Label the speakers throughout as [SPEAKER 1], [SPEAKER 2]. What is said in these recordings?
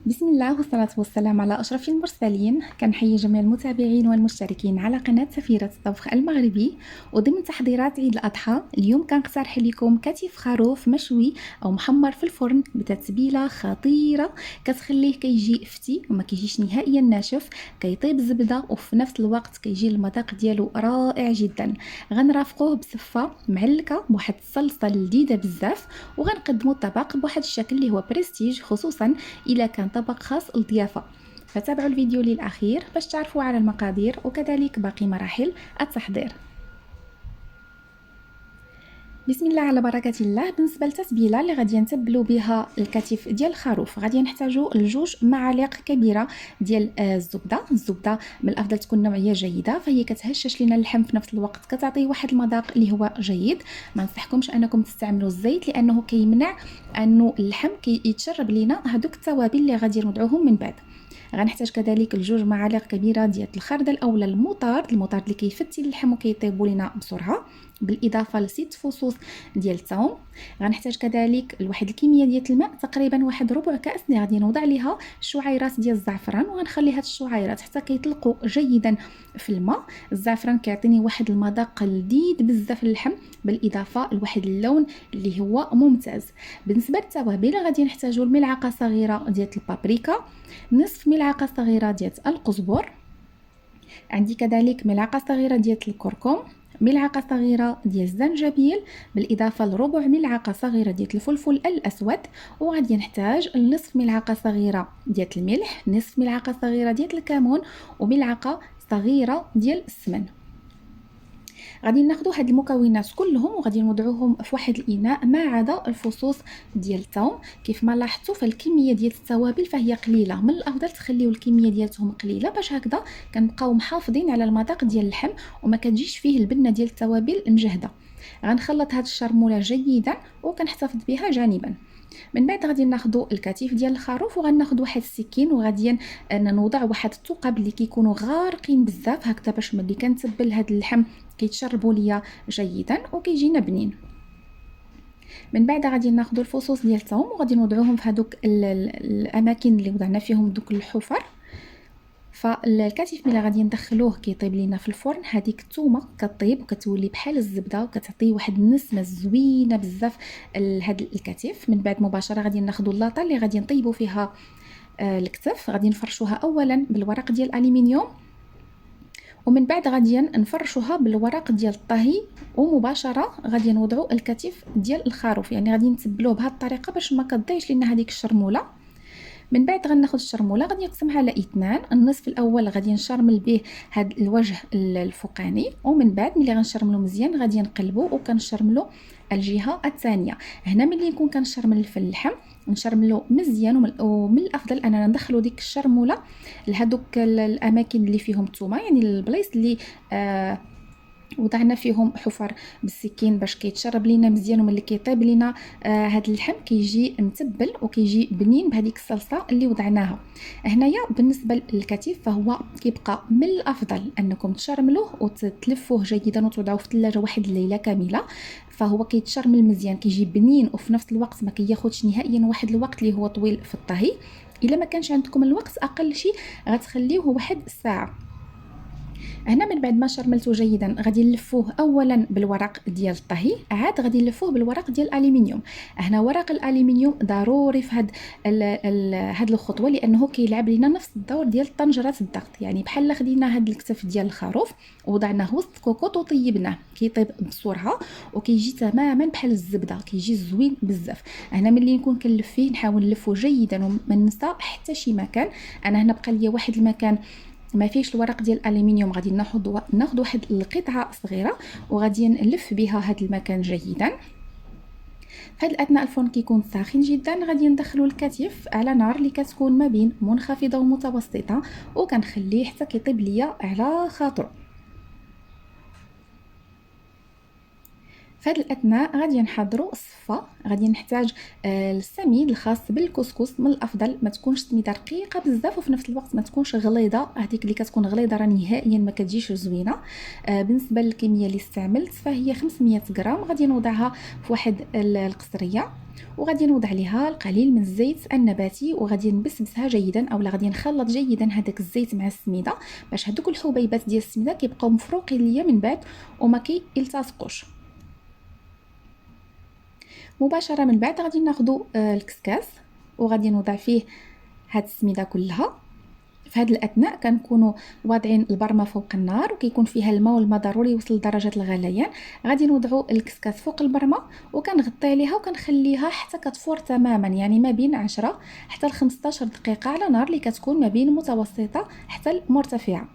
[SPEAKER 1] بسم الله والصلاة والسلام على أشرف المرسلين. كنحيي جميع المتابعين والمشتركين على قناة سفيرة الطبخ المغربي. وضمن تحضيرات عيد الأضحى اليوم كنقترح لكم كتف خروف مشوي أو محمر في الفرن بتتبيلة خطيرة كتخليه كيجي فتي وما كيجيش نهائيا ناشف، كيطيب الزبدة وفي نفس الوقت كيجي المذاق ديالو رائع جدا. غنرافقوه بصفة معلكة بواحد الصلصة لذيذة بزاف، وغنقدموا الطبق بواحد الشكل اللي هو بريستيج، خصوصا إلا كان طبق خاص للضيافة. فتابعوا الفيديو للأخير باش تعرفوا على المقادير وكذلك باقي مراحل التحضير. بسم الله على بركة الله. بالنسبة للتتبيله اللي غادي نتبلو بها الكتف ديال الخروف، غادي نحتاجوا لجوج معالق كبيره ديال الزبده من الافضل تكون نوعيه جيده، فهي كتهشش لنا اللحم في نفس الوقت كتعطي واحد المذاق اللي هو جيد. ما نصحكمش انكم تستعملوا الزيت لانه كيمنع انه اللحم يتشرب لنا هذوك التوابل اللي غادي نوضعوهم من بعد. غنحتاج كذلك الجوج معالق كبيره ديال الخردل اولا المطارد اللي كيفتي اللحم وكيطيبوا لنا بسرعه، بالاضافه لست فصوص ديال الثوم. غنحتاج كذلك واحد الكميه ديال الماء، تقريبا واحد ربع كاس اللي غادي نوضع ليها شعيرات ديال الزعفران، وغنخلي هاد الشعيرات حتى كيطلقوا جيدا في الماء. الزعفران كيعطيني واحد المذاق لذيذ بزاف للحم، بالاضافه لواحد اللون اللي هو ممتاز. بالنسبه للتوابل غادي نحتاجوا الملعقه صغيره ديال البابريكا، نصف ملعقه صغيره ديال القزبر، عندي كذلك ملعقه صغيره ديال الكركم، ملعقه صغيره ديال الزنجبيل، بالاضافه لربع ملعقه صغيره ديال الفلفل الاسود. وغادي نحتاج نصف ملعقه صغيره ديال الملح، نصف ملعقه صغيره ديال الكمون، وملعقه صغيره ديال السمن. غادي ناخذوا هاد المكونات كلهم وغادي نوضعوهم في واحد الاناء ما عدا الفصوص ديال الثوم. كيف ما لاحظتوا فالكميه ديال التوابل فهي قليله، من الافضل تخليو الكميه ديالتهم قليله باش هكذا كنبقاو محافظين على المذاق ديال اللحم وما كتجيش فيه البنه ديال التوابل مجهده. غنخلط هاد الشرموله جيدا وكنحتفظ بها جانبا. من بعد غادي ناخذوا الكتيف ديال الخروف وغناخذ واحد السكين وغادي نوضع واحد الثقب اللي كيكونوا غارقين بزاف هكذا باش ملي كنتبل هاد اللحم كيتشربوا ليا جيدا وكيجينا بنين. من بعد غادي ناخذوا الفصوص ديال الثوم وغادي نوضعوهم في هذوك الاماكن اللي وضعنا فيهم دوك الحفر. فالكتف ملي غادي ندخلوه كيطيب لينا في الفرن، هذيك الثومه كطيب وكتولي بحال الزبده وكتعطي واحد النسمه زوينه بزاف لهذا الكتف. من بعد مباشره غادي ناخذوا اللاطه اللي غادي نطيبوا فيها الكتف، غادي نفرشوها اولا بالورق ديال الالومنيوم، ومن بعد غادي نفرشوها بالورق ديال الطهي، ومباشره غادي نوضعوا الكتف ديال الخروف. يعني غادي نتبلوه بهذه الطريقه باش ما كتضيعش لنا هذيك الشرموله. من بعد غناخذ الشرموله غادي نقسمها على اثنان، النصف الاول غادي نشرمل به هذا الوجه الفوقاني، ومن بعد ملي غنشرملو مزيان غادي نقلبو وكنشرملو الجهه الثانيه. هنا ملي نكون كنشرمل في اللحم نشرملو مزيان، ومن الافضل اننا ندخلو ديك الشرموله لهذوك الاماكن اللي فيهم الثومه، يعني البلايص اللي وضعنا فيهم حفر بالسكين باش كيتشرب لينا مزيان، وملي كيطيب لينا هاد اللحم كيجي متبل وكيجي بنين بهذيك الصلصه اللي وضعناها. هنايا بالنسبه للكتف فهو كيبقى من الافضل انكم تشرملوه وتلفوه جيدا وتوضعوه في الثلاجه واحد الليله كامله، فهو كيتشرمل مزيان كيجي بنين وفي نفس الوقت ما كياخذش نهائيا واحد الوقت اللي هو طويل في الطهي. الا ما كانش عندكم الوقت اقل شيء غتخليوه واحد الساعه. هنا من بعد ما شرملته جيدا غادي نلفوه اولا بالورق ديال الطهي، عاد غادي نلفوه بالورق ديال الالومنيوم. هنا ورق الالومنيوم ضروري في هاد الخطوه لانه كيلعب لنا نفس الدور ديال طنجره الضغط. يعني بحال خدينا هاد الكتف ديال الخروف وضعناه وسط الكوكوط وطيبناه كيطيب بسرعه وكيجي تماما بحال الزبده، كيجي زوين بزاف. هنا ملي نكون كنلف فيه نحاول نلفه جيدا وما ننسى حتى شي مكان. انا هنا بقى ليا واحد المكان ما فيش الورق ديال الالومنيوم، غادي ناخذ واحد القطعه صغيره وغادي نلف بها هذا المكان جيدا. في هذه الاثناء الفرن كيكون ساخن جدا، غادي ندخلوا الكتف على نار اللي كتكون ما بين منخفضه ومتوسطه وكنخليه حتى كيطيب ليا على خاطره. في هذا الاثناء غادي نحضروا الصفه. غادي نحتاج السميد الخاص بالكسكس. من الافضل ما تكونش سميده رقيقه بزاف وفي نفس الوقت ما تكونش غليظه. هذيك اللي كتكون غليظه راه نهائيا ما كتجيش زوينه. بالنسبه للكميه اللي استعملت فهي 500 غرام. غادي نوضعها في واحد القصريه وغادي نوضع عليها القليل من الزيت النباتي وغادي نبسبسها جيدا اولا غادي نخلط جيدا هذاك الزيت مع السميده باش هذوك الحبيبات ديال السميده كيبقاو مفروقين ليا من بعد وما كيلتصقوش. مباشره من بعد غادي ناخذ الكسكاس وغادي نوضع فيه هاد السميده كلها. في هذا الاثناء كنكونوا واضعين البرمه فوق النار وكيكون فيها الماء والماء ضروري يوصل لدرجه الغليان. غادي نوضعوا الكسكاس فوق البرمه وكنغطي عليها وكنخليها حتى كتفور تماما، يعني ما بين 10 حتى ل 15 دقيقه على نار اللي كتكون ما بين متوسطه حتى المرتفعه.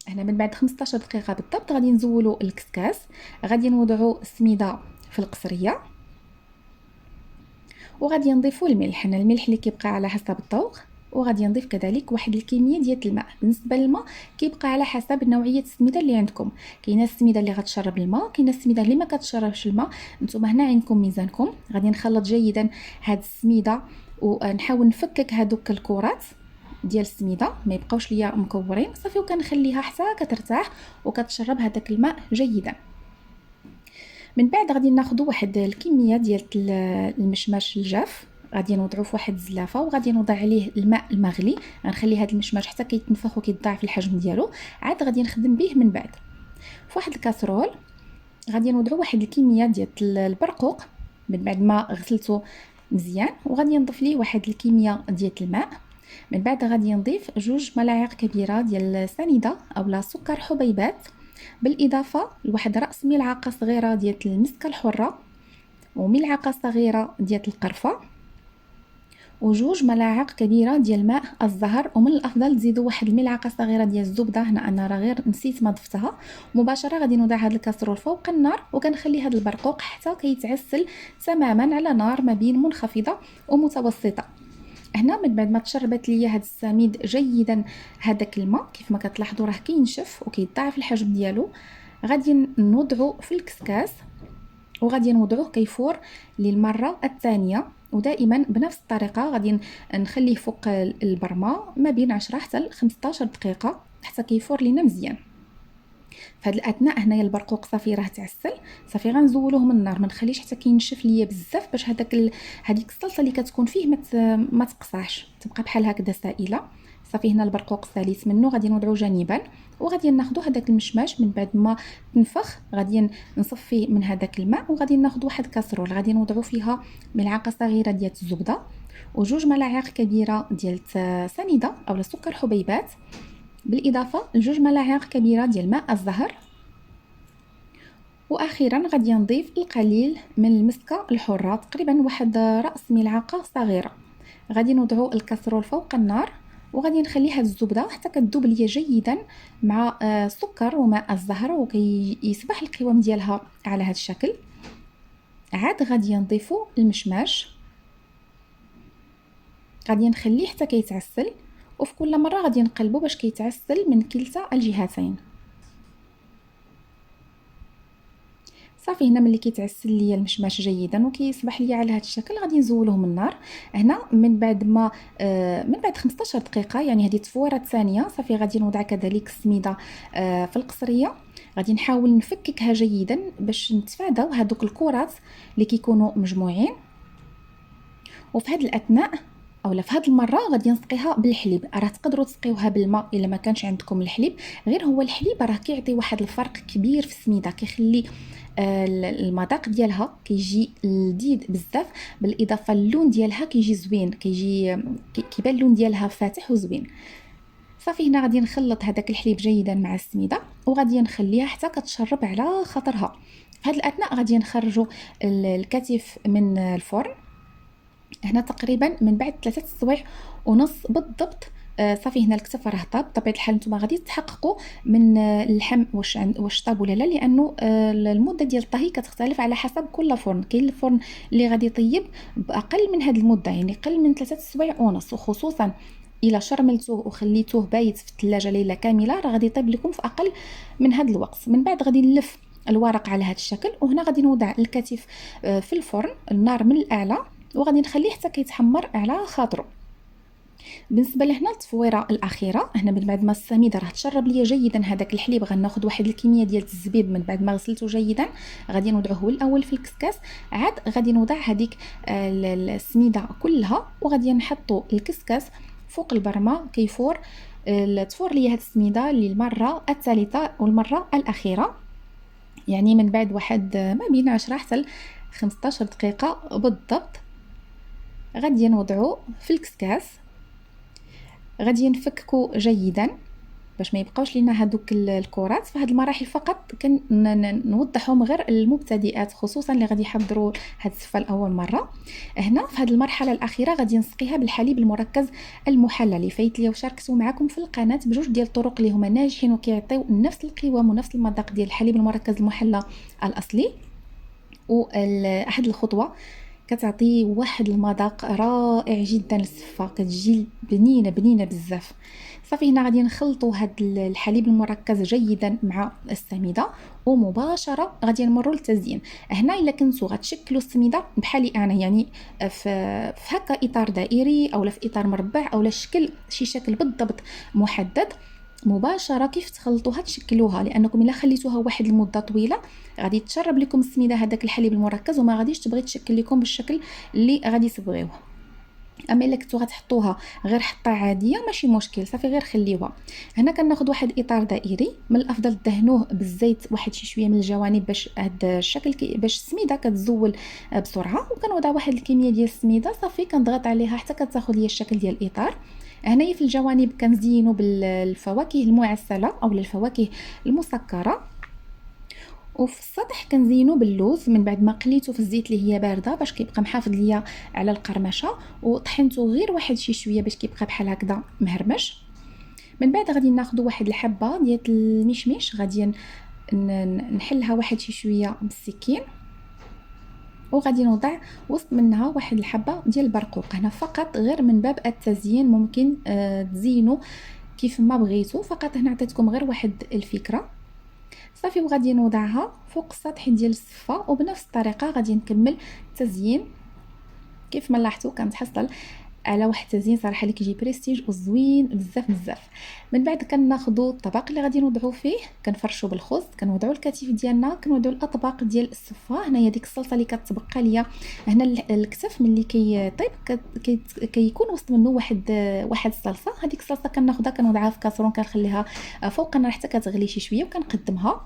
[SPEAKER 1] هنا من بعد 15 دقيقه بالضبط غادي نزولوا الكسكاس. غادي نوضعوا السميده في القصريه وغادي نضيفوا الملح. انا الملح اللي كيبقى على حسب الذوق. وغادي نضيف كذلك واحد الكميه ديال الماء. بالنسبه للماء كيبقى على حسب نوعيه السميده اللي عندكم. كاينه السميده اللي غتشرب الماء، كاينه السميده اللي ما كتشربش الماء. نتوما هنا عندكم ميزانكم. غادي نخلط جيدا هاد السميده ونحاول نفكك هادوك الكرات ديال السميده ما يبقاوش ليا مكورين صافي، وكنخليها حتى كترتاح وكتشرب هذاك الماء جيدا. من بعد غادي ناخذ واحد الكميه ديال المشماش الجاف. غادي نوضعوه في واحد الزلافه وغادي نوضع عليه الماء المغلي. غنخلي هذا المشماش حتى كيتنفخ وكيتضاعف الحجم ديالو. عاد غادي نخدم به من بعد في واحد الكاسرول. غادي نوضعوا واحد الكميه ديال البرقوق من بعد ما غسلته مزيان وغادي نضيف ليه واحد الكميه ديال الماء. من بعد غادي نضيف 2 ملاعق كبيره ديال السنيده اولا سكر حبيبات، بالاضافه لواحد راس ملعقه صغيره ديال المسكه الحره وملعقه صغيره ديال القرفه و2 ملاعق كبيره ديال ماء الزهر. ومن الافضل تزيدوا واحد الملعقه صغيره ديال الزبده. هنا انا راه غير نسيت ما ضفتها. مباشره غادي نوضع هذا الكاسرول فوق النار وكنخلي هذا البرقوق حتى كيتعسل تماما على نار ما بين منخفضه ومتوسطه. هنا من بعد ما تشربت ليا هذا السميد جيدا هذاك الماء كيف ما كتلاحظوا راه كينشف وكيضاعف الحجم ديالو. غادي نوضعو في الكسكاس وغادي نوضعوه كيفور للمره الثانيه ودائما بنفس الطريقه. غادي نخليه فوق البرمه ما بين 10 حتى ل 15 دقيقه حتى كيفور لينا مزيان. في هذا الاثناء هنايا البرقوق صافي راه تعسل صافي غنزولوه من النار. ما نخليش حتى كينشف ليا بزاف باش هذيك الصلصه اللي كتكون فيه ما تقصاش تبقى بحال هكذا سائله. صافي هنا البرقوق ساليت منه. غادي نوضعو جانبا وغادي ناخذوا هذاك المشماش من بعد ما تنفخ. غادي نصفيه من هذاك الماء وغادي ناخذ واحد كاسرول. غادي نوضعو فيها ملعقه صغيره ديال الزبده و2 ملاعق كبيره ديال سنيده اولا سكر حبيبات، بالاضافه ل2 ملاعق كبيره ديال ماء الزهر. واخيرا غادي نضيف القليل من المسكه الحره تقريبا واحد راس ملعقه صغيره. غادي نوضعوا الكاسرول فوق النار وغادي نخلي هاد الزبده حتى كتذوب ليا جيدا مع السكر وماء الزهر وكيصبح القوام ديالها على هذا الشكل. عاد غادي نضيفوا المشماش. غادي نخليه حتى كيتعسل وفي كل مره غادي نقلبوا باش كيتعسل من كلتا الجهتين. صافي هنا ملي كيتعسل ليا المشماش جيدا وكيصبح ليا على هذا الشكل غادي نزولوه من النار. هنا من بعد ما من بعد 15 دقيقه يعني هذه التفويره الثانيه صافي غادي نوضع كذلك السميده في القصريه. غادي نحاول نفككها جيدا باش نتفاداو هذوك الكرات اللي كيكونوا مجموعين. وفي هذا الاثناء اولا في هذه المره غادي نسقيها بالحليب. راه تقدروا تسقيوها بالماء الا ما كانش عندكم الحليب، غير هو الحليب راه كيعطي واحد الفرق كبير في السميده، كيخلي المذاق ديالها كيجي لذيذ بزاف. بالاضافه اللون ديالها كيجي زوين، كيبان اللون ديالها فاتح وزوين. صافي هنا غادي نخلط هذاك الحليب جيدا مع السميده وغادي نخليها حتى كتشرب على خاطرها. في هذا الاثناء غادي نخرجوا الكتف من الفرن. هنا تقريبا من بعد 3 سوايع ونص بالضبط. صافي هنا الكتف راه طاب. بطبيعه الحال نتوما غادي تحققوا من اللحم واش طاب ولا لا، لانه المده ديال الطهي كتختلف على حسب كل فرن. كاين الفرن اللي غادي يطيب باقل من هذه المده يعني اقل من 3 سوايع ونص، وخصوصا الا شرملتوه وخليتوه بايت في الثلاجه ليله كامله راه غادي يطيب لكم في اقل من هذا الوقت. من بعد غادي نلف الورق على هذا الشكل. وهنا غادي نوضع الكتف في الفرن، النار من الاعلى، وغادي نخليه حتى كيتحمر على خاطره. بالنسبه لهنا التفويره الاخيره، هنا من بعد ما السميده راه تشرب ليا جيدا هذاك الحليب، غناخذ واحد الكميه ديال الزبيب من بعد ما غسلته جيدا، غادي نوضعه الاول في الكسكاس، عاد غادي نوضع هذيك السميده كلها، وغادي نحطوا الكسكاس فوق البرمه كيفور تفور ليا هاد السميده للمره الثالثه والمره الاخيره، يعني من بعد واحد ما بين 10 حتى 15 دقيقه بالضبط. غادي نوضعو في الكسكاس، غادي نفككو جيدا باش ما يبقاوش لينا هذوك الكرات. في هذه المراحل فقط نوضحهم غير المبتدئات خصوصا اللي غادي يحضروا هذه الصفه لاول مره. هنا في هذه المرحله الاخيره غادي نسقيها بالحليب المركز المحلى اللي فايت ليا وشاركته معكم في القناه بجوج ديال الطرق اللي هما ناجحين وكيعطيو نفس القوام ونفس المذاق ديال الحليب المركز المحلى الاصلي. واحد الخطوه كتعطي واحد المذاق رائع جدا للصفه، كتجي بنينه بزاف. صافي هنا غادي نخلطوا هذا الحليب المركز جيدا مع السميده، ومباشره غادي نمروا للتزيين. هنا الا كنتو غتشكلوا السميده بحالي انا، يعني في هكا اطار دائري اولا في اطار مربع اولا شي شكل بالضبط محدد، مباشره كيف تخلطوها تشكلوها، لانكم الا خليتوها واحد المده طويله غادي تشرب لكم السميده هذاك الحليب المركز وما غاديش تبغي تشكل لكم بالشكل اللي غادي تبغيوه. اما الا كنتو غتحطوها غير حطه عاديه ماشي مشكل، صافي غير خليوها. هنا كناخذ واحد اطار دائري، من الافضل دهنوه بالزيت واحد شي شويه من الجوانب باش هذا الشكل باش السميده كتزول بسرعه. وكنوضع واحد الكميه ديال السميده، صافي كنضغط عليها حتى كتاخذ ليا الشكل ديال الاطار. هنايا في الجوانب كنزينوا بالفواكه المعسله او الفواكه المسكره، وفي السطح كنزينو باللوز من بعد ما قليته في الزيت اللي هي بارده باش كيبقى محافظ ليا على القرمشه، وطحنته غير واحد شي شويه باش كيبقى بحال هكذا مهرمش. من بعد غادي ناخذ واحد الحبه ديال المشمش، غادي نحلها واحد شي شويه بالسكين، وغادي نوضع وسط منها واحد الحبه ديال البرقوق. هنا فقط غير من باب التزيين، ممكن تزينوا كيف ما بغيتوا، فقط هنا عطيتكم غير واحد الفكره. صافي وغادي نوضعها فوق السطح ديال الصفه، وبنفس الطريقه غادي نكمل التزيين. كيف ما لاحظتوا كنتحصل على واحد التزيين صراحه اللي كيجي بريستيج وزوين بزاف. من بعد كناخذوا الطبق اللي غادي نوضعوا فيه، كنفرشوا بالخبز، كنوضعوا الكتف ديالنا، كنوضعوا الاطباق ديال الصفه. هنايا ديك الصلصه اللي كتبقى ليا هنا الكتف ملي كيطيب كيكون وسط منه واحد الصلصه. هذيك الصلصه كناخذها كنوضعها في كاسرون، كنخليها فوق النار حتى كتغلي شي شويه وكنقدمها.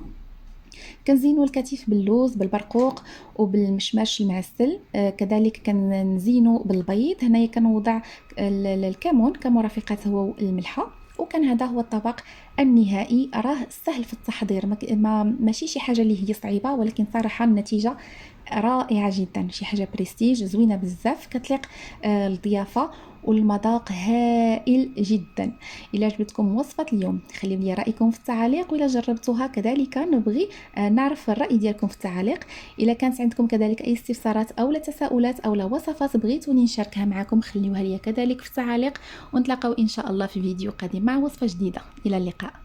[SPEAKER 1] كنزينوا الكتف باللوز بالبرقوق وبالمشماش المعسل، كذلك كنزينوا بالبيض. هنايا كنوضع الكمون كمرافقات هو الملحه. وكان هذا هو الطبق النهائي. راه سهل في التحضير، ماشي شي حاجه اللي هي صعيبه، ولكن صراحه النتيجه رائعه جدا، شي حاجه بريستيج زوينه بزاف كتليق الضيافه، والمذاق هائل جدا. الى عجبتكم وصفه اليوم خليو لي رايكم في التعاليق، وإلا جربتوها كذلك نبغي نعرف الراي ديالكم في التعاليق. الى كانت عندكم كذلك اي استفسارات او تساؤلات او وصفات بغيتوني نشاركها معكم خليوها لي كذلك في التعاليق، ونتلاقاو ان شاء الله في فيديو قادم مع وصفه جديده. الى اللقاء.